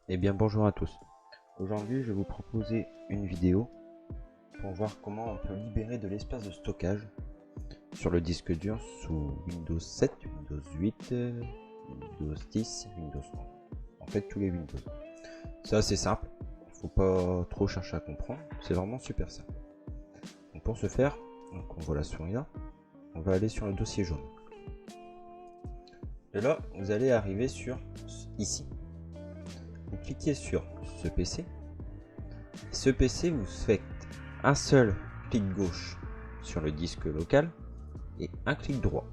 Eh bien bonjour à tous. Aujourd'hui je vais vous proposer une vidéo pour voir comment on peut libérer de l'espace de stockage sur le disque dur sous Windows 7, Windows 8, Windows 10, Windows 11. En fait tous les Windows. C'est assez simple, faut pas trop chercher à comprendre, c'est vraiment super simple. Donc pour ce faire, on voit la souris là, on va aller sur le dossier jaune. Et là vous allez arriver sur ici. Vous cliquez sur ce PC. Ce PC, vous faites un seul clic gauche sur le disque local et un clic droit.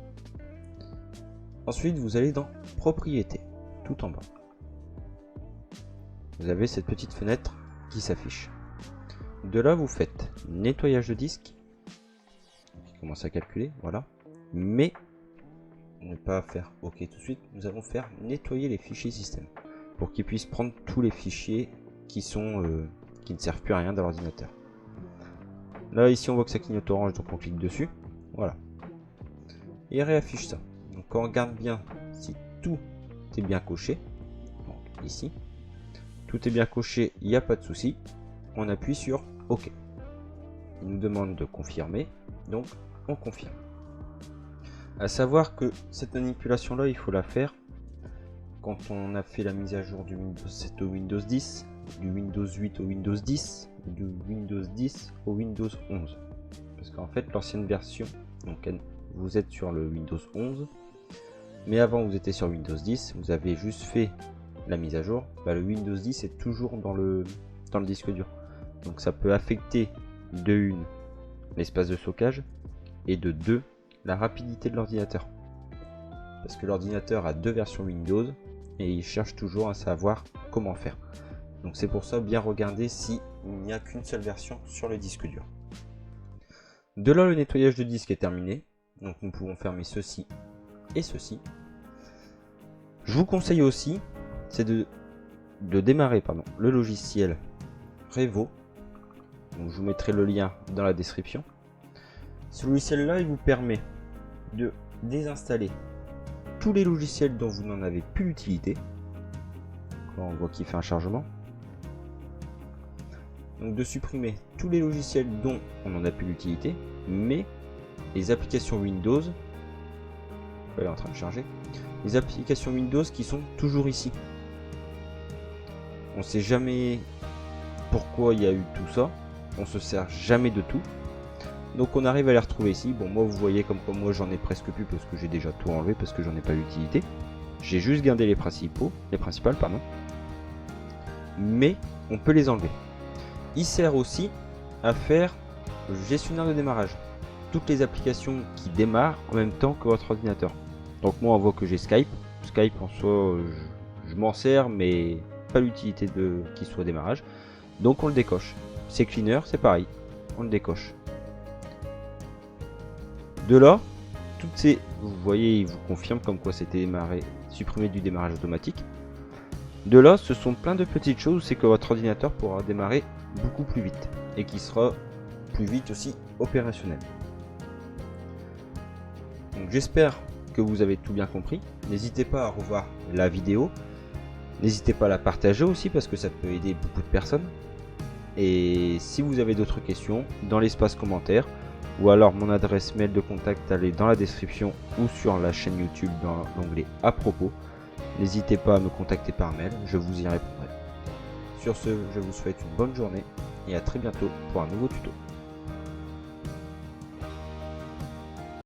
Ensuite, vous allez dans Propriétés, tout en bas. Vous avez cette petite fenêtre qui s'affiche. De là, vous faites nettoyage de disque. Il commence à calculer, voilà. Mais ne pas faire OK tout de suite. Nous allons faire nettoyer les fichiers système pour qu'ils puissent prendre tous les fichiers qui ne servent plus à rien dans l'ordinateur. Là ici on voit que ça clignote orange, donc on clique dessus, voilà, et il réaffiche ça. Donc on regarde bien si tout est bien coché. Donc ici tout est bien coché, il n'y a pas de souci, on appuie sur OK. Il nous demande de confirmer, donc on confirme. À savoir que cette manipulation là il faut la faire quand on a fait la mise à jour du Windows 7 au Windows 10, du Windows 8 au Windows 10, du Windows 10 au Windows 11. Parce qu'en fait, l'ancienne version, donc vous êtes sur le Windows 11, mais avant vous étiez sur Windows 10, vous avez juste fait la mise à jour, le Windows 10 est toujours dans le disque dur. Donc ça peut affecter de une l'espace de stockage et de deux la rapidité de l'ordinateur. Parce que l'ordinateur a deux versions Windows et il cherche toujours à savoir comment faire. Donc c'est pour ça bien regarder s'il n'y a qu'une seule version sur le disque dur. De là le nettoyage de disque est terminé. Donc nous pouvons fermer ceci et ceci. Je vous conseille aussi c'est de démarrer le logiciel Revo. Donc je vous mettrai le lien dans la description. Ce logiciel là il vous permet de désinstaller tous les logiciels dont vous n'en avez plus l'utilité. On voit qu'il fait un chargement. Donc de supprimer tous les logiciels dont on n'en a plus l'utilité, mais les applications Windows, elle est en train de charger, les applications Windows qui sont toujours ici. On ne sait jamais pourquoi il y a eu tout ça, on se sert jamais de tout. Donc on arrive à les retrouver ici. Bon, moi vous voyez comme moi j'en ai presque plus parce que j'ai déjà tout enlevé parce que j'en ai pas l'utilité. J'ai juste gardé les principales pardon. Mais on peut les enlever. Il sert aussi à faire le gestionnaire de démarrage. Toutes les applications qui démarrent en même temps que votre ordinateur. Donc moi on voit que j'ai Skype. Skype en soi je m'en sers mais pas l'utilité qu'il soit démarrage. Donc on le décoche. C'est Cleaner, c'est pareil. On le décoche. De là, toutes ces, vous voyez, il vous confirme comme quoi c'était supprimé du démarrage automatique. De là, ce sont plein de petites choses, c'est que votre ordinateur pourra démarrer beaucoup plus vite et qui sera plus vite aussi opérationnel. Donc j'espère que vous avez tout bien compris. N'hésitez pas à revoir la vidéo. N'hésitez pas à la partager aussi parce que ça peut aider beaucoup de personnes. Et si vous avez d'autres questions, dans l'espace commentaire, ou alors mon adresse mail de contact, elle est dans la description ou sur la chaîne YouTube dans l'onglet à propos. N'hésitez pas à me contacter par mail, je vous y répondrai. Sur ce, je vous souhaite une bonne journée et à très bientôt pour un nouveau tuto.